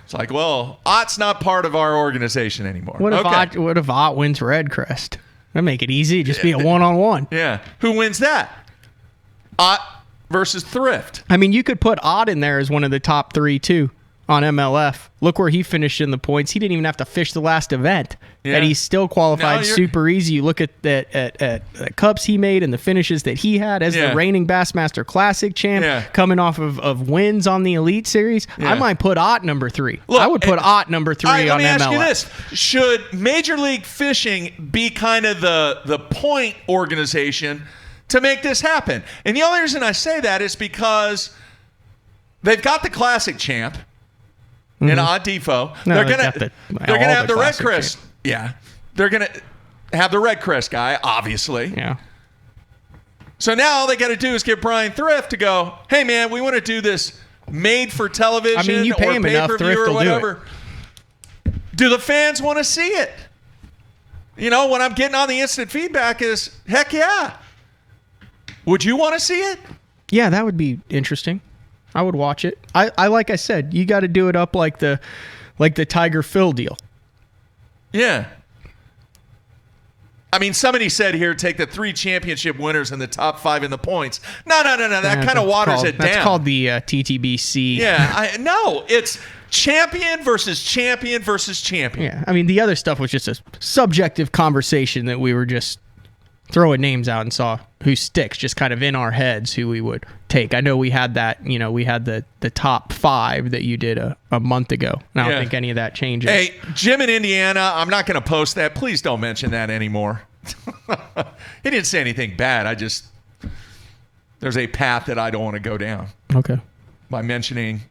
It's like, well, Ott's not part of our organization anymore. What if Ott wins RedCrest? That'd make it easy. Just be a 1-on-1. Yeah. Who wins that? Ott versus Thrift. I mean, you could put Ott in there as one of the top 3, too, on MLF. Look where he finished in the points. He didn't even have to fish the last event. Yeah. And he still qualified super easy. You look at the cups he made and the finishes that he had as the reigning Bassmaster Classic champ, coming off of wins on the Elite Series. I might put Ott number 3. Look, I would put Ott number 3 on MLF. Let me ask you this. Should Major League Fishing be kind of the point organization to make this happen? And the only reason I say that is because they've got the Classic champ. And Odd Defo. No, they're gonna have the RedCrest. Yeah. They're gonna have the RedCrest guy, obviously. Yeah. So now all they gotta do is get Bryan Thrift to go, hey man, we want to do this made for television. I mean, you pay or him enough, pay-per-view Thrift or will whatever. Do the fans want to see it? You know, what I'm getting on the instant feedback is, heck yeah. Would you want to see it? Yeah, that would be interesting. I would watch it. I like I said, you got to do it up like the Tiger Phil deal. Yeah. I mean, somebody said here, take the 3 championship winners and the top 5 in the points. No. That kind of waters it down. That's called the TTBC. Yeah. No, it's champion versus champion versus champion. Yeah. I mean, the other stuff was just a subjective conversation that we were just throwing names out and saw who sticks, just kind of in our heads who we would take. I know we had that, we had the top 5 that you did a month ago. And I don't think any of that changes. Hey, Jim in Indiana, I'm not going to post that. Please don't mention that anymore. He didn't say anything bad. There's a path that I don't want to go down. Okay. By mentioning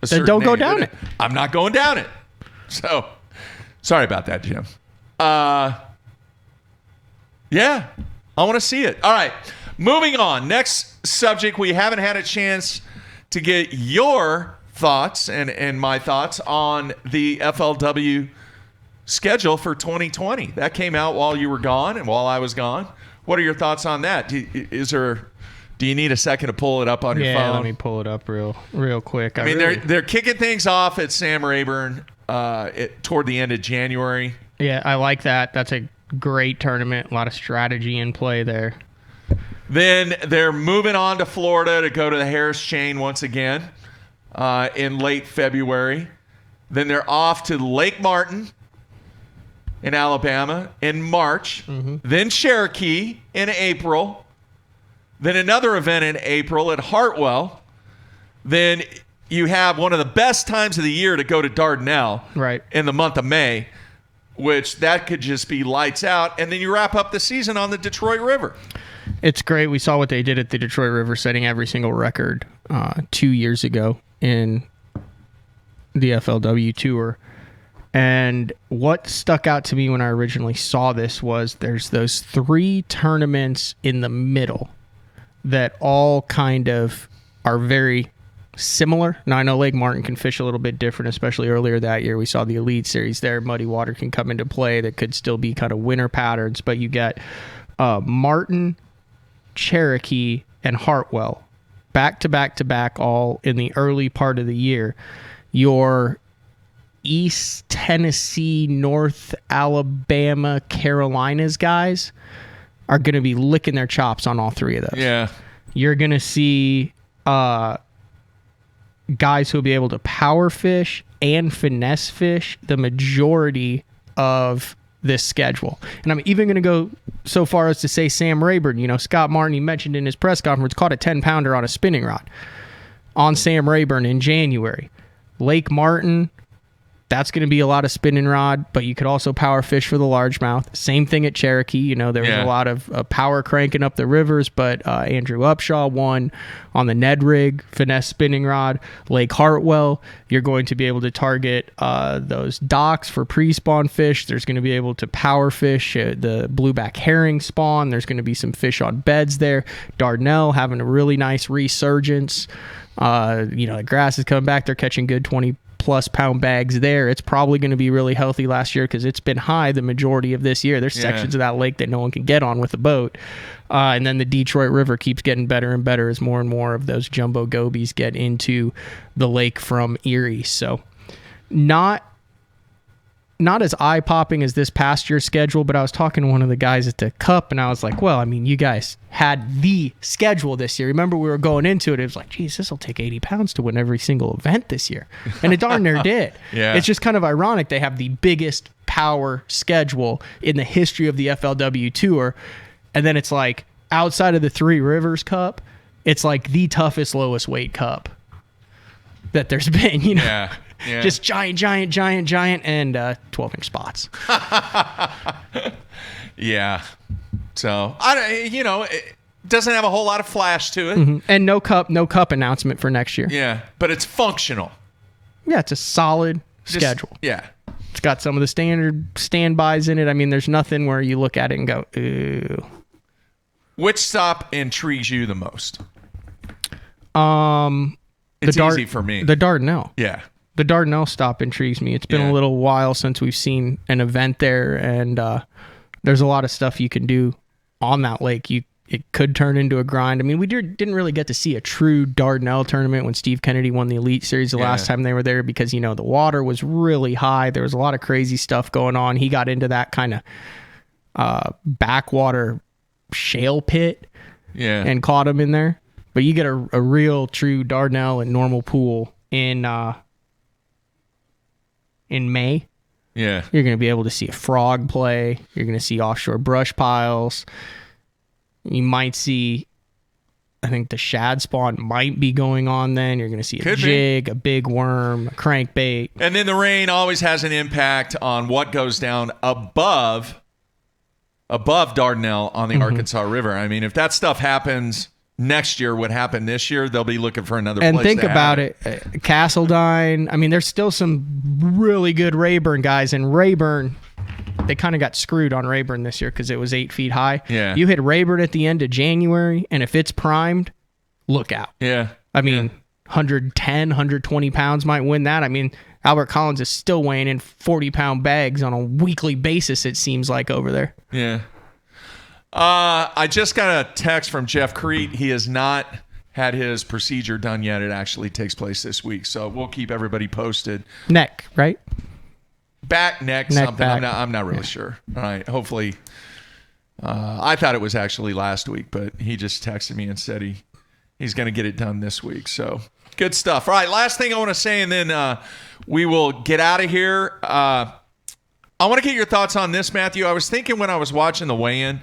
a then certain don't go name. down it. I'm not going down it. So, sorry about that, Jim. Yeah, I want to see it. All right, moving on. Next subject, we haven't had a chance to get your thoughts and my thoughts on the FLW schedule for 2020. That came out while you were gone and while I was gone. What are your thoughts on that? Do you need a second to pull it up on your phone? Yeah, let me pull it up real quick. I mean, they're kicking things off at Sam Rayburn toward the end of January. Yeah, I like that. That's a great tournament. A lot of strategy in play there. Then they're moving on to Florida to go to the Harris Chain once again in late February. Then they're off to Lake Martin in Alabama in March. Mm-hmm. Then Cherokee in April. Then another event in April at Hartwell. Then you have one of the best times of the year to go to Dardanelle in the month of May, which that could just be lights out. And then you wrap up the season on the Detroit River. It's great. We saw what they did at the Detroit River, setting every single record 2 years ago in the FLW Tour. And what stuck out to me when I originally saw this was there's those 3 tournaments in the middle that all kind of are very similar. Now, I know Lake Martin can fish a little bit different, especially earlier that year. We saw the Elite Series there. Muddy water can come into play that could still be kind of winter patterns, but you get Martin, Cherokee, and Hartwell back to back to back all in the early part of the year. Your East Tennessee, North Alabama, Carolinas guys are going to be licking their chops on all 3 of those. Yeah. You're going to see guys who will be able to power fish and finesse fish the majority of this schedule. And I'm even going to go so far as to say Sam Rayburn. Scott Martin, he mentioned in his press conference, caught a 10-pounder on a spinning rod on Sam Rayburn in January. Lake Martin, that's going to be a lot of spinning rod, but you could also power fish for the largemouth. Same thing at Cherokee. There was a lot of power cranking up the rivers, but Andrew Upshaw won on the Ned rig, finesse spinning rod. Lake Hartwell, you're going to be able to target those docks for pre-spawn fish. There's going to be able to power fish the blueback herring spawn. There's going to be some fish on beds there. Dardanelle having a really nice resurgence. The grass is coming back. They're catching good 20+ pound bags there. It's probably going to be really healthy last year because it's been high the majority of this year. There's sections of that lake that no one can get on with a boat. And then the Detroit River keeps getting better and better as more and more of those jumbo gobies get into the lake from Erie. So not as eye-popping as this past year's schedule, but I was talking to one of the guys at the Cup, and I was like, well, I mean, you guys had the schedule this year. Remember, we were going into it. It was like, geez, this will take 80 pounds to win every single event this year. And it darn near did. Yeah. It's just kind of ironic. They have the biggest power schedule in the history of the FLW Tour, and then it's like, outside of the Three Rivers Cup, it's like the toughest, lowest weight cup that there's been, Yeah. Just giant, and 12-inch spots. Yeah. So, it doesn't have a whole lot of flash to it. Mm-hmm. And no cup announcement for next year. Yeah, but it's functional. Yeah, it's a solid schedule. Yeah. It's got some of the standard standbys in it. I mean, there's nothing where you look at it and go, ooh. Which stop intrigues you the most? It's easy for me. The Dardanelle. Yeah. The Dardanelle stop intrigues me. It's been a little while since we've seen an event there, and there's a lot of stuff you can do on that lake. It could turn into a grind. I mean, we didn't really get to see a true Dardanelle tournament when Steve Kennedy won the Elite Series the last time they were there because, the water was really high. There was a lot of crazy stuff going on. He got into that kind of backwater shale pit and caught him in there. But you get a real, true Dardanelle and normal pool in May. Yeah. You're going to be able to see a frog play. You're going to see offshore brush piles. You might see, I think the shad spawn might be going on then. You're going to see a jig, a big worm, a crankbait. And then the rain always has an impact on what goes down above Dardanelle on the Arkansas River. I mean, if that stuff happens next year, what happened this year, they'll be looking for another place. And think about it, Castledine. I mean, there's still some really good Rayburn guys, and Rayburn, they kind of got screwed on Rayburn this year because it was 8 feet high. Yeah. You hit Rayburn at the end of January, and if it's primed, look out. Yeah. I mean, 110, 120 pounds might win that. I mean, Albert Collins is still weighing in 40-pound bags on a weekly basis, it seems like, over there. Yeah. I just got a text from Jeff Crete. He has not had his procedure done yet. It actually takes place this week, so we'll keep everybody posted. Neck, right? Neck, something. Back. I'm not really sure. All right. Hopefully, I thought it was actually last week, but he just texted me and said he's going to get it done this week. So good stuff. All right. Last thing I want to say, and then we will get out of here. I want to get your thoughts on this, Matthew. I was thinking when I was watching the weigh-in,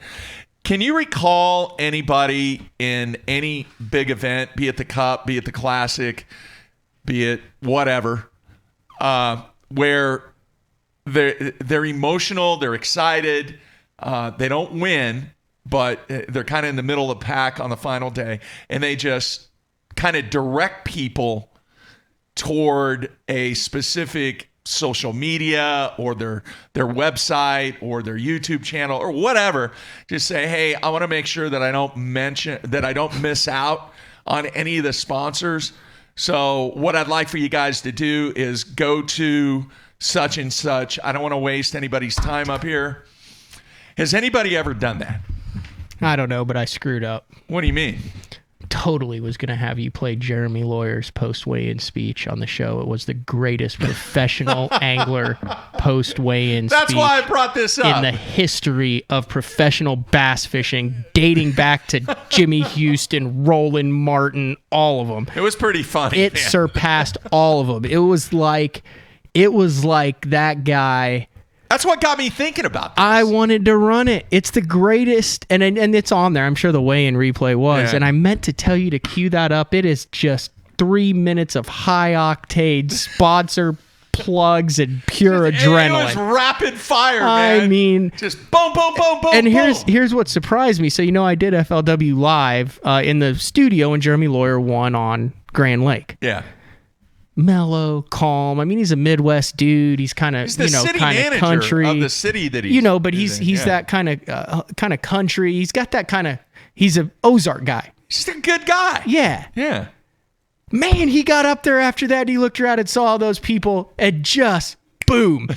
can you recall anybody in any big event, be it the Cup, be it the Classic, be it whatever, where they're emotional, they're excited, they don't win, but they're kind of in the middle of the pack on the final day, and they just kind of direct people toward a specific social media or their website or their YouTube channel or whatever. Just say, hey, I want to make sure that I don't miss out on any of the sponsors. So what I'd like for you guys to do is go to such and such. I don't want to waste anybody's time up here. Has anybody ever done that? I don't know, but I screwed up. What do you mean? Totally was going to have you play Jeremy Lawyer's post-weigh-in speech on the show. It was the greatest professional angler post-weigh-in speech. That's why I brought this up. In the history of professional bass fishing, dating back to Jimmy Houston, Rollin Martin, all of them. It was pretty funny. It surpassed all of them. It was like that guy. That's what got me thinking about this. I wanted to run it. It's the greatest, and it's on there. I'm sure the weigh-in replay was, and I meant to tell you to cue that up. It is just 3 minutes of high-octane sponsor plugs and pure adrenaline. It was rapid fire, man. I mean, just boom, boom, boom, boom, and boom. here's what surprised me. So, I did FLW live in the studio when Jeremy Lawyer won on Grand Lake. Yeah. Mellow, calm. I mean, he's a Midwest dude. He's kind of, kind of country of the city that he's, but he's that kind of country. He's got that kind of. He's an Ozark guy. He's a good guy. Yeah. Yeah. Man, he got up there after that. And he looked around and saw all those people, and just boom.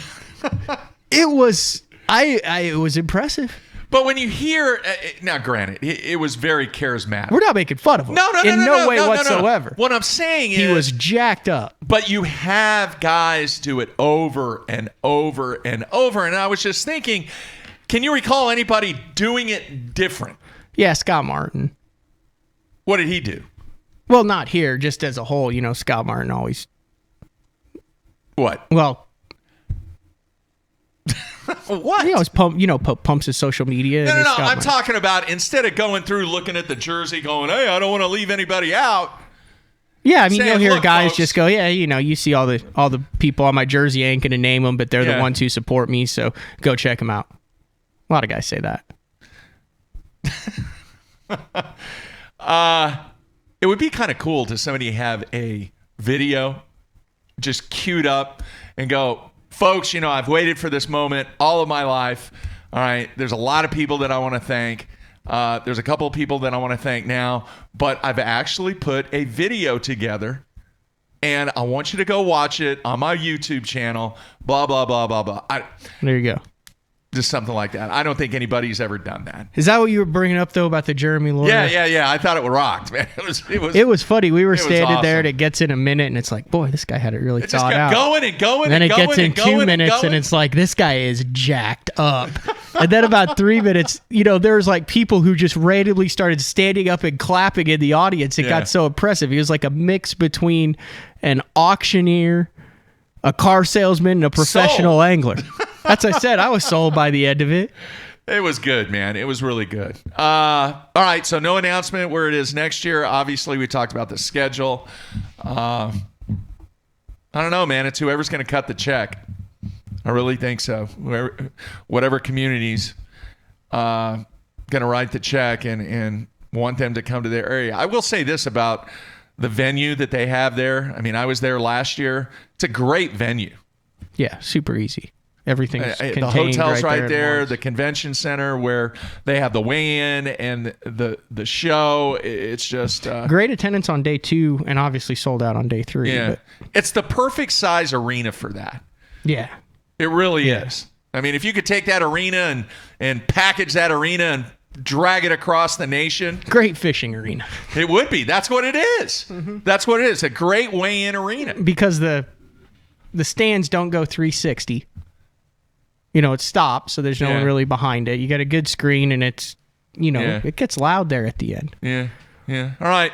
It was impressive. But when you hear, now granted, it was very charismatic. We're not making fun of him. In no way whatsoever. What I'm saying is, he was jacked up. But you have guys do it over and over and over. And I was just thinking, can you recall anybody doing it different? Yeah, Scott Martin. What did he do? Well, not here, just as a whole. Scott Martin always. What? Well. What? He always pumps his social media. No. I'm talking about instead of going through looking at the jersey going, hey, I don't want to leave anybody out. Yeah, I mean, you'll hear guys folks, just go, yeah, you see all the people on my jersey. I ain't going to name them, but they're the ones who support me, so go check them out. A lot of guys say that. It would be kind of cool to somebody have a video just queued up and go, folks, I've waited for this moment all of my life. All right, there's a lot of people that I want to thank. There's a couple of people that I want to thank now, but I've actually put a video together and I want you to go watch it on my YouTube channel, blah, blah, blah, blah, blah. There you go. Just something like that. I don't think anybody's ever done that. Is that what you were bringing up, though, about the Jeremy Lawler? Yeah. I thought it rocked, man. It was funny. We were standing awesome. there, and it gets in a minute, and it's like, boy, this guy had it really thought out. Going and going, and then and it going gets in 2 minutes, and it's like, this guy is jacked up. And then about 3 minutes, there's like people who just randomly started standing up and clapping in the audience. It got so impressive. He was like a mix between an auctioneer, a car salesman, and a professional angler. That's what I said. I was sold by the end of it. It was good, man. It was really good. All right, so no announcement where it is next year. Obviously, we talked about the schedule. I don't know, man. It's whoever's going to cut the check. I really think so. Whatever community's going to write the check and want them to come to their area. I will say this about the venue that they have there. I mean, I was there last year. It's a great venue. Yeah, super easy. Everything's contained. The hotel's right there, at the convention center where they have the weigh-in and the show. It's just great attendance on day 2 and obviously sold out on day 3. Yeah, it's the perfect size arena for that. Yeah, it really is. I mean, if you could take that arena and package that arena and drag it across the nation. Great fishing arena. It would be. That's what it is. Mm-hmm. That's what it is. A great weigh-in arena. Because the stands don't go 360. It stops, so there's no one really behind it. You got a good screen, and it's, it gets loud there at the end. Yeah. All right.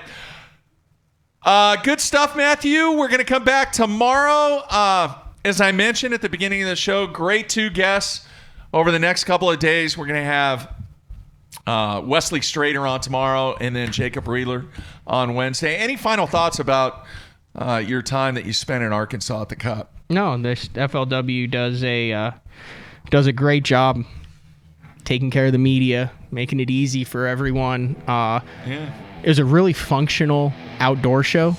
Good stuff, Matthew. We're going to come back tomorrow. As I mentioned at the beginning of the show, great 2 guests over the next couple of days. We're going to have Wesley Strader on tomorrow and then Jacob Reeler on Wednesday. Any final thoughts about your time that you spent in Arkansas at the Cup? No, this FLW does a great job taking care of the media, making it easy for everyone. It was a really functional outdoor show.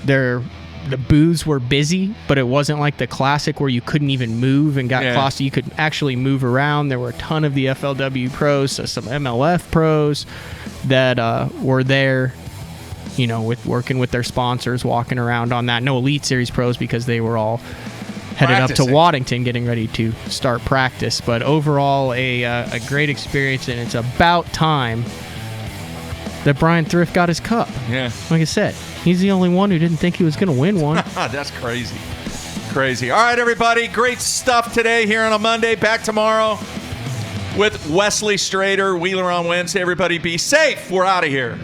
The booths were busy, but it wasn't like the classic where you couldn't even move and got close. You could actually move around. There were a ton of the FLW pros, some MLF pros that were there, with working with their sponsors, walking around on that. No Elite Series pros because they were all headed up to Waddington getting ready to start practice. But overall, a great experience, and it's about time that Bryan Thrift got his cup. Yeah. Like I said, he's the only one who didn't think he was going to win one. That's crazy. Crazy. All right, everybody. Great stuff today here on a Monday. Back tomorrow with Wesley Strader. Wheeler on Wednesday. Everybody be safe. We're out of here.